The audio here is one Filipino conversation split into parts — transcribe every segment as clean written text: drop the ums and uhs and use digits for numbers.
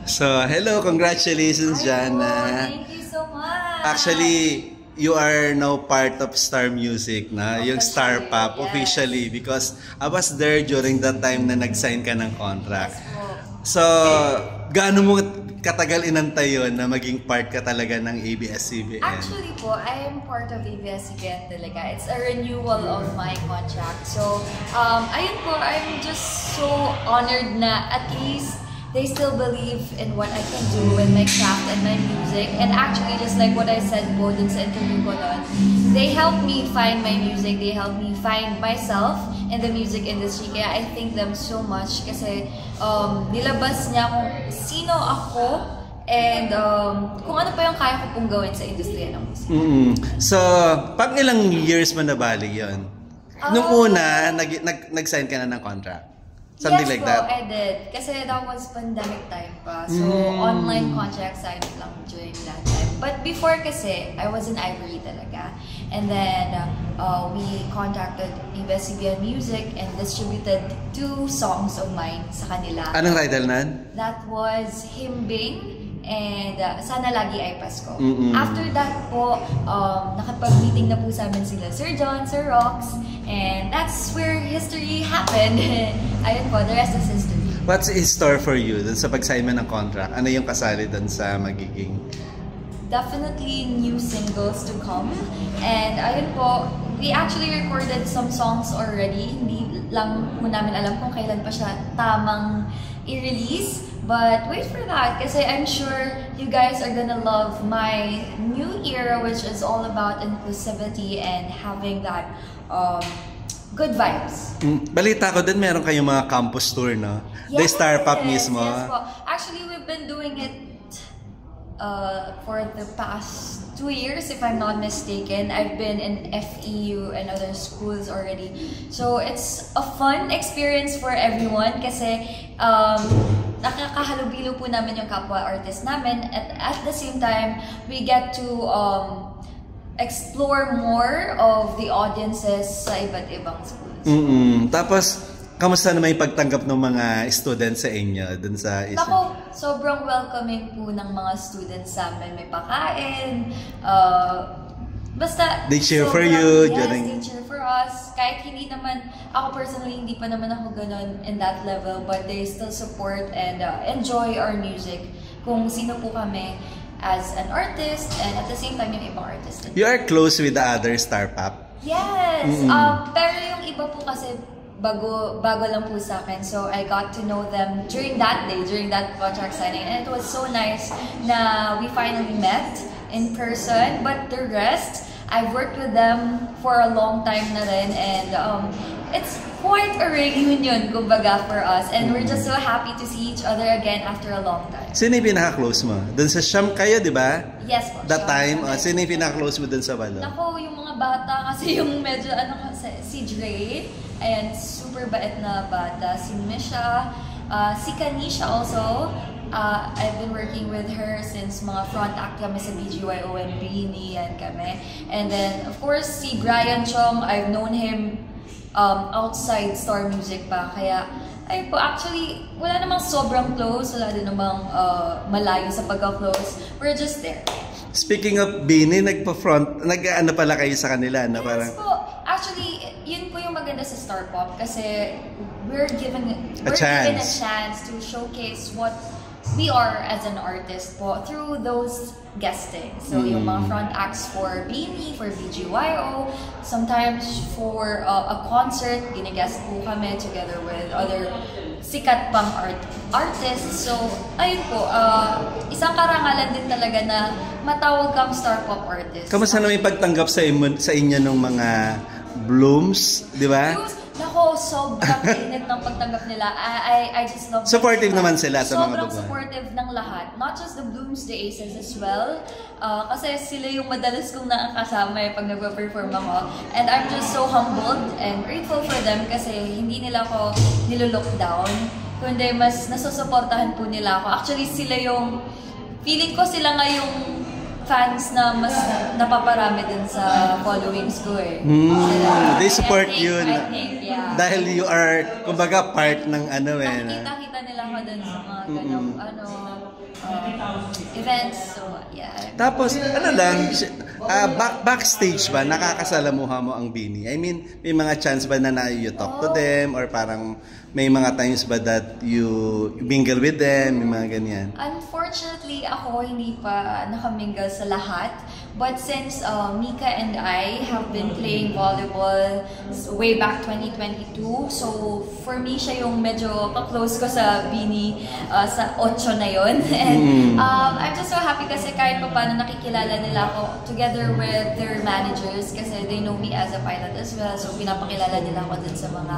So, hello, congratulations, Jana. Thank you so much. Actually, you are now part of Star Music na, yung Star Pop officially, because I was there during that time na nag-sign ka ng contract. So, gaano mo katagal inantay yun na maging part ka talaga ng ABS-CBN? Actually po, I am part of ABS-CBN talaga. It's a renewal of my contract. So, ayun po, I'm just so honored na at least they still believe in what I can do with my craft and my music. And actually, just like what I said po dun sa interview ko nun, they helped me find my music, they helped me find myself in the music industry. Kaya I thank them so much kasi nilabas niya kung sino ako and kung ano pa yung kaya ko pong gawin sa industriya ng music. So, pag ilang years mo nabali yun? Nung una, nag-sign ka na ng contract? Something yes like po, that? I did. Kasi that was pandemic time pa. So, online contract signed lang during that time. But before kasi, I was in Ivory talaga. And then, we contacted ABS-CBN Music and distributed 2 songs of mine sa kanila. Anong title nan? That was Himbing and Sana Lagi Ay Pasko. After that po, nakapag-meeting na po sa amin sila Sir John, Sir Rox, and that's where history happened. Ayun po, the rest is history. What's in store for you dun sa pag-sign mo ng contract? Ano yung kasali dun sa magiging? Definitely new singles to come. And ayun po, we actually recorded some songs already. Hindi lang po namin alam kung kailan pa siya tamang i-release. But wait for that kasi I'm sure you guys are gonna love my new era, which is all about inclusivity and having that good vibes. Balita ko din meron kayong mga campus tour, no? The Star Pop mismo. Yes po. Actually, we've been doing it for the past 2 years, if I'm not mistaken. I've been in FEU and other schools already. So it's a fun experience for everyone kasi nakakahalubilo po namin yung kapwa artist namin. At the same time, we get to explore more of the audiences sa iba't ibang schools. Tapos, kamusta naman yung pagtanggap ng mga students sa inyo dun sa isa? Ako, sobrang welcoming po ng mga students sa amin. May pakain, basta they cheer for yes, you during... they cheer for us. Kahit hindi naman, ako personally, hindi pa naman ako ganun in that level, but they still support and enjoy our music. Kung sino po kami as an artist and at the same time yung ibang artist. You are close with the other Star Pop? Yes! Pero yung iba po kasi bago lang po sa akin. So I got to know them during that day, during that contract signing. And it was so nice na we finally met in person. But the rest, I've worked with them for a long time na rin. And it's quite a reunion, kumbaga, for us. And we're just so happy to see each other again after a long time. Sino yung pinaka-close mo? Dun sa Siyam kayo, di ba? Yes po. That time, sino yung pinaka-close mo dun sa Balon? Ako, yung mga bata kasi yung medyo, si Dre, ayan, super bait na bata. Si Misha, si Kanisha also. I've been working with her since mga front act kami sa BGYO and Beanie and kami. And then, of course, si Brian Chong, I've known him outside Star Music pa. Kaya, ay po, actually, wala namang sobrang close. Wala din namang malayo sa pagka-close. We're just there. Speaking of Beanie, nag-ano pala kayo sa kanila? Na yes parang... po. Actually, yun po yung maganda sa Star Pop kasi we're given a chance to showcase what we are as an artist po through those guesting. So yung mga front acts for Beanie, for BGYO, sometimes for a concert, gine-guest po kami together with other sikat pang artists. So ayun po, isang karangalan din talaga na matawag kang Star Pop artist. Kamusta naman yung pagtanggap sa inyo ng mga blooms, di ba? Nako, sobrang init ng pagtanggap nila. I just love supportive naman sila sa mga sobrang supportive ng lahat. Not just the Blooms, the Aces as well. Kasi sila yung madalas kong nakakasama pag nagpa-perform ako. And I'm just so humbled and grateful for them kasi hindi nila ako nilolook down. Kundi mas nasusuportahan po nila ako. Actually, sila yung, feeling ko sila nga yung fans na mas napaparami din sa followings ko eh. They support you. I think, yeah. Dahil you are, kumbaga, part ng ano eh. Nakikita pinapakita nila ako dun sa mga ganong events. So, yeah. Tapos, ano lang, backstage ba, nakakasalamuha mo ang Bini? I mean, may mga chance ba na you talk to them? Or parang may mga times ba that you mingle with them? May mga ganyan? Unfortunately, ako hindi pa nakamingle sa lahat. But since Mika and I have been playing volleyball way back 2022, so for me, siya yung medyo ka-close ko sa Bini sa 8 na yun. And I'm just so happy kasi kahit pa paano nakikilala nila ako together with their managers kasi they know me as a pilot as well. So pinapakilala nila ako dun sa mga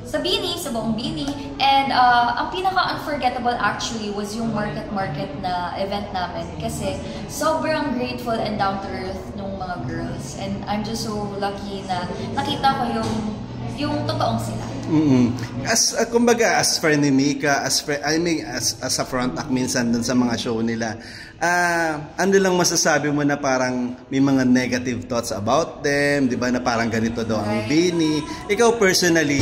sa Bini, sa buong Bini. And ang pinaka-unforgettable actually was yung market na event namin kasi sobrang grateful and down-to-earth nung mga girls. And I'm just so lucky na nakita ko yung totoong sila. As kumbaga, as friend ni Mika, as a front act minsan dun sa mga show nila, ano lang masasabi mo na parang may mga negative thoughts about them, di ba, na parang ganito daw ang Bini. Ikaw personally,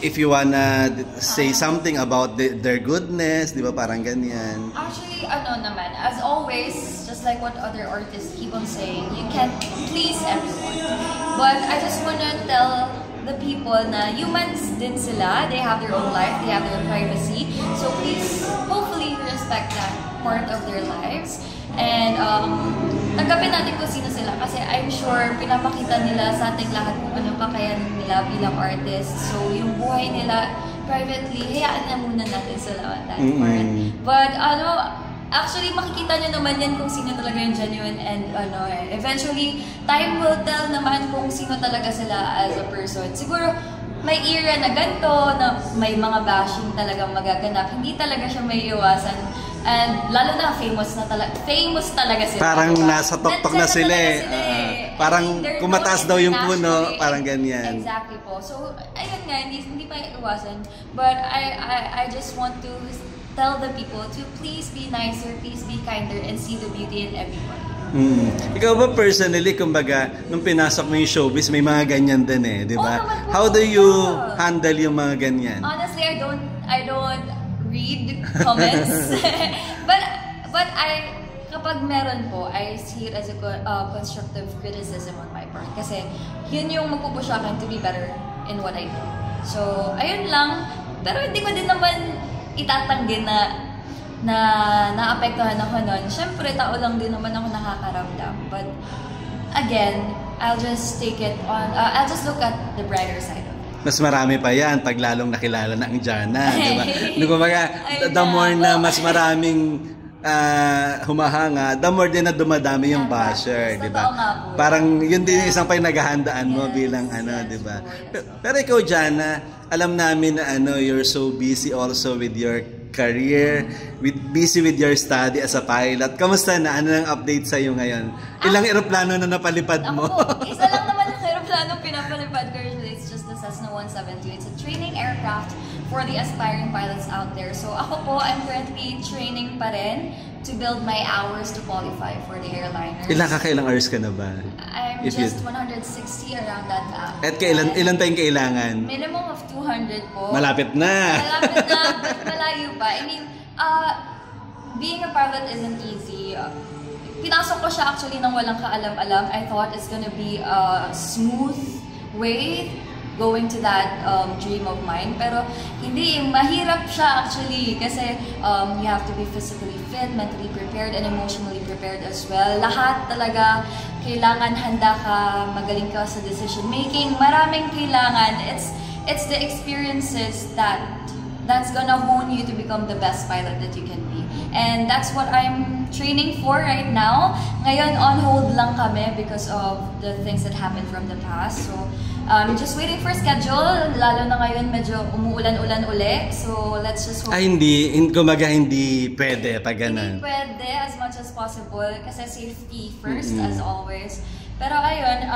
if you wanna say something about their goodness, di ba, parang ganyan. Actually, naman, as always, just like what other artists keep on saying, you can't please everyone. But I just wanna tell the people na humans din sila, they have their own life, they have their privacy. So please, hopefully, respect that part of their lives. And tanggapin natin kung sino sila kasi I'm sure pinapakita nila sa ating lahat kung anong kakayanin nila bilang artist. So yung buhay nila privately, hayaan na muna natin sila on that part. But actually makikita nyo naman yan kung sino talaga yung genuine and eventually time will tell naman kung sino talaga sila as a person. Siguro may era na ganito na may mga bashing talagang magaganap. Hindi talaga siya may iwasan. And lalo na famous talaga sila. Parang nasa tok-tok na sila eh. Parang kumataas daw yung puno, parang ganyan. Exactly po. So, ayun nga, hindi pa iwasan. But I just want to tell the people to please be nicer, please be kinder, and see the beauty in everyone. Ikaw ba personally, kumbaga, nung pinasok mo yung showbiz, may mga ganyan din eh, di ba? How do you handle yung mga ganyan? Honestly, I don't read comments. but kapag meron po, I see it as a constructive criticism on my part. Kasi yun yung magpupush akin to be better in what I do. So, ayun lang. Pero hindi ko din naman itatanggi na naapektuhan ako nun. Siyempre, tao lang din naman ako nakakaramdam. But again, I'll just take it on, I'll just look at the brighter side of it. Mas marami pa yan pag lalong nakilala na ang Jana, di ba? Kumbaga, the more na mas maraming humahanga, the more din na dumadami yung basher, di ba? Parang yun din isang pinaghahandaan mo bilang di ba? Pero ikaw, Jana, alam namin na you're so busy also with your career, busy with your study as a pilot. Kamusta na? Ano ang update sa'yo ngayon? Ilang eroplano na napalipad mo? Isa lang naman ang eroplano pinapalipad ko. It's just the Cessna 172. It's a training aircraft for the aspiring pilots out there. So ako po, I'm currently training pa rin to build my hours to qualify for the airliners. Ilang hours ka na ba? I'm just 160 around that now. At ilan tayong kailangan? Minimum of 200 po. Malapit na! Malapit na, but malayo pa. I mean, being a pilot isn't easy. Pinasok ko siya actually nang walang kaalam-alam. I thought it's gonna be a smooth way going to that dream of mine. Pero hindi, mahirap siya actually kasi you have to be physically fit, mentally prepared, and emotionally prepared as well. Lahat talaga kailangan handa ka, magaling ka sa decision making. Maraming kailangan. It's the experiences that's gonna hone you to become the best pilot that you can be. And that's what I'm training for right now. Ngayon, on hold lang kami because of the things that happened from the past. So, just waiting for schedule. Lalo na ngayon, medyo umuulan-ulan uli. So, let's just hope. Hindi pwede pag ganun. Hindi pwede as much as possible kasi safety first as always. Pero ayun,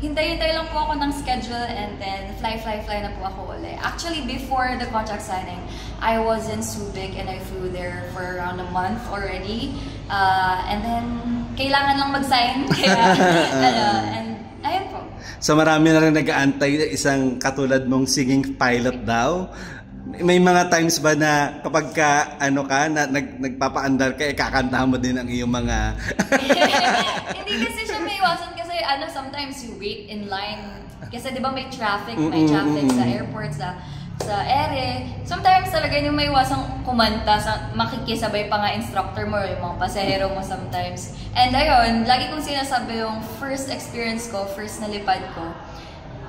hintay-hintay lang po ako ng schedule and then fly na po ako uli. Actually, before the contract signing, I was in Subic and I flew there for around a month already. And then, kailangan lang mag-sign. Kaya, and ayun po. So marami na rin nag-aantay isang katulad mong singing pilot daw. may mga times ba na kapag ka, ano ka, na nagpapaandar ka, kakantahan mo din ang iyong mga... Hindi kasi siya may iwasan kasi sometimes you wait in line. Kasi di ba may traffic sa airport, sa ere. Sometimes talaga yung may iwasang kumanta, makikisabay pa nga instructor mo, yung mga pasahero mo sometimes. And ayun, lagi kong sinasabi yung first experience ko, first nalipad ko.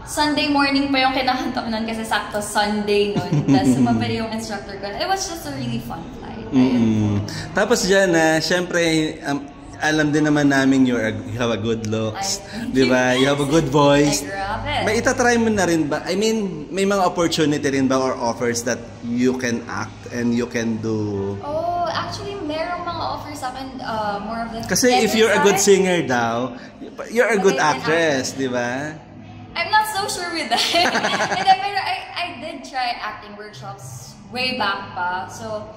Sunday morning pa yung kinakanta ko nun kasi sakto Sunday nun. Tapos sumabay yung instructor ko. It was just a really fun flight. Tapos dyan, syempre, alam din naman namin you have a good looks. Di ba? You have a good voice. May itatry mo na rin ba? I mean, may mga opportunity rin ba or offers that you can act and you can do? Oh, actually, merong mga offers sa akin, more of the... Kasi if you're a good singer daw, you're a good actress, di ba? I'm not so sure with that. Pero I did try acting workshops way back pa. So,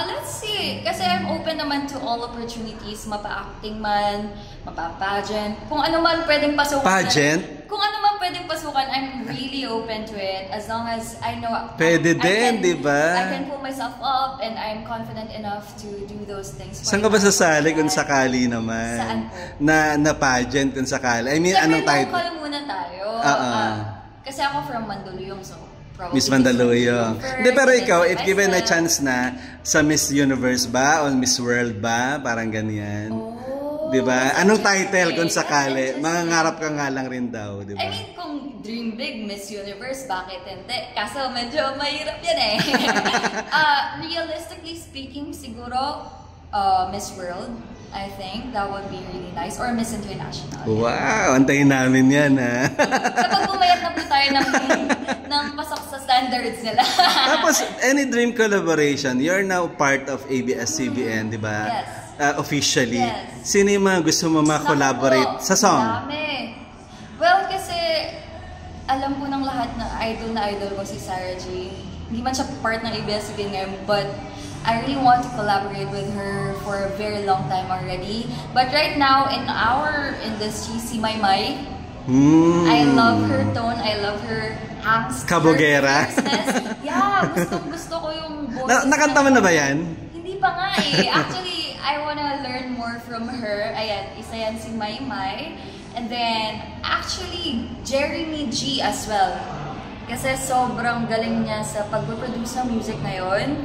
let's see. Kasi I'm open naman to all opportunities. Mapa-acting man, mapa-pageant. Kung ano man pwedeng pasukan. Pageant? Kung ano man pwedeng pasukan, I'm really open to it. As long as I know... Pwede din, di ba? I can pull myself up and I'm confident enough to do those things. Saan ka ba sasali kung sakali naman? Saan po? Na pageant kung sakali? I mean, Siyempre, anong title? local muna tayo. Kasi ako from Mandaluyong, so... Miss Mandaluyong. Hindi, pero ikaw, if given a chance na sa Miss Universe ba o Miss World ba, parang ganyan. Di ba? Anong title kung sakali? Mangangarap ka nga lang rin daw, di ba? I mean, kung dream big Miss Universe, bakit hindi? Kaso medyo mahirap yan eh. Realistically speaking, siguro, Miss World, I think that would be really nice. Or Miss International. Wow! Antayin namin yan, ha? Kapag pumayat na po tayo ng pasok sa standards nila. Tapos, any dream collaboration, you're now part of ABS-CBN, di ba? Yes. Officially. Yes. Sino yung mga gusto mo ma-collaborate sa song? Dami. Well, kasi alam po ng lahat na idol ko si Sarah J. Hindi man siya part ng ABS-CBN ngayon, but I really want to collaborate with her for a very long time already. But right now, in our industry, si Maymay, I love her tone, I love her angst. Kabugera. Yeah, gusto ko yung boses. Nakanta mo na ba yan? Hindi pa nga eh. Actually, I wanna learn more from her. Ayan, isa yan si Maymay. And then, actually, Jeremy G as well. Kasi sobrang galing niya sa pag-produce ng music ngayon.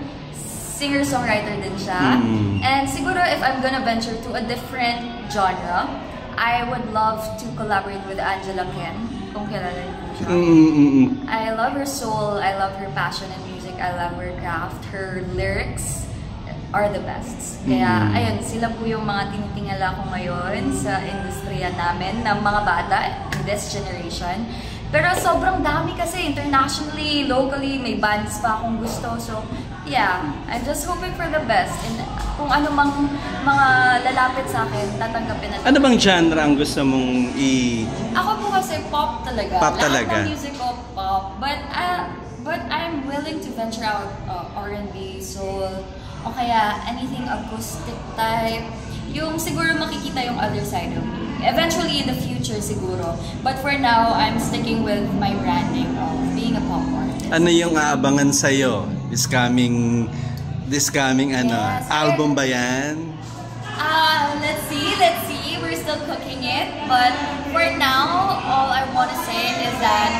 Singer-songwriter din siya. And siguro if I'm gonna venture to a different genre, I would love to collaborate with Angela Ken, kung kilala niyo siya. I love her soul, I love her passion in music, I love her craft, her lyrics are the best. Kaya ayun, sila po yung mga tinitingala ko ngayon sa industriya namin ng mga bata in this generation. Pero sobrang dami kasi internationally, locally, may bands pa akong gusto. So, yeah, I'm just hoping for the best. And kung ano mang mga lalapit sa akin, tatanggapin natin. Ano bang genre ang gusto mong Ako po kasi pop talaga. Pop talaga. Lahat ng music ko, pop. But I'm willing to venture out R&B, soul, o kaya anything acoustic type. Yung siguro makikita yung other side of me. Eventually in the future siguro. But for now, I'm sticking with my branding of being a pop artist. Ano yung aabangan sa'yo? This coming Yes, album ba yan? Let's see. We're still cooking it. But for now, all I want to say is that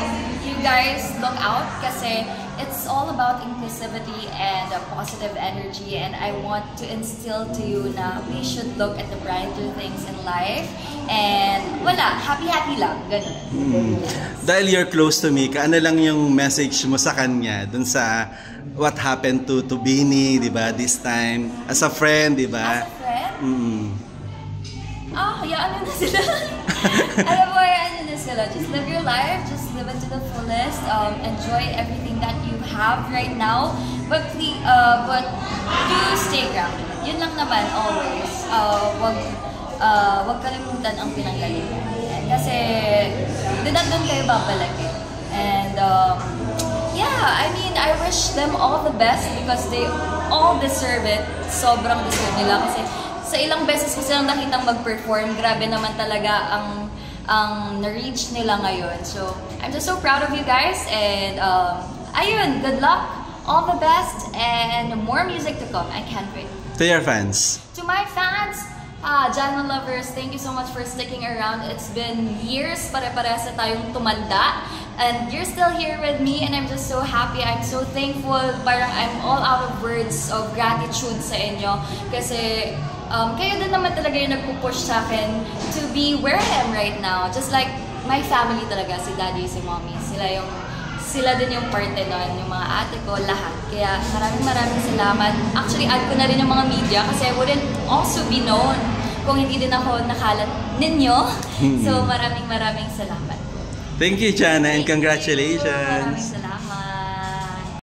you guys look out kasi it's all about inclusivity and positive energy, and I want to instill to you na we should look at the brighter things in life and happy lang, ganun. Dahil you're close to Mika, ano lang yung message mo sa kanya dun sa what happened to Bini, di ba, this time as a friend, di ba? As a friend? Hayaan nyo na sila. Alam mo, hayaan nyo na sila. Just live your life, just live it to the fullest, enjoy everything that you have right now, but do stay grounded. Yun lang naman, always. Wag kalimutan ang pinanggalingan. Kasi, doon kayo babalik eh. And, yeah, I mean, I wish them all the best because they all deserve it. Sobrang deserve nila kasi sa ilang beses ko silang nakitang mag-perform, grabe naman talaga ang na-reach nila ngayon. So, I'm just so proud of you guys and ayun, good luck all the best and more music to come. I can't wait. To your fans. To my fans, Janma lovers, thank you so much for sticking around. It's been years, pare-parehas na tayong tumanda. And you're still here with me and I'm just so happy. I'm so thankful. Parang I'm all out of words of gratitude sa inyo. Kasi kayo din naman talaga yung nagpupush sa akin to be where I am right now. Just like my family talaga, si daddy, si mommy. Sila din yung parte nun, yung mga ate ko, lahat. Kaya maraming salamat. Actually, add ko na rin yung mga media kasi I wouldn't also be known kung hindi din ako nakalat ninyo. So maraming salamat. Thank you, Jana, and congratulations. Maraming salamat.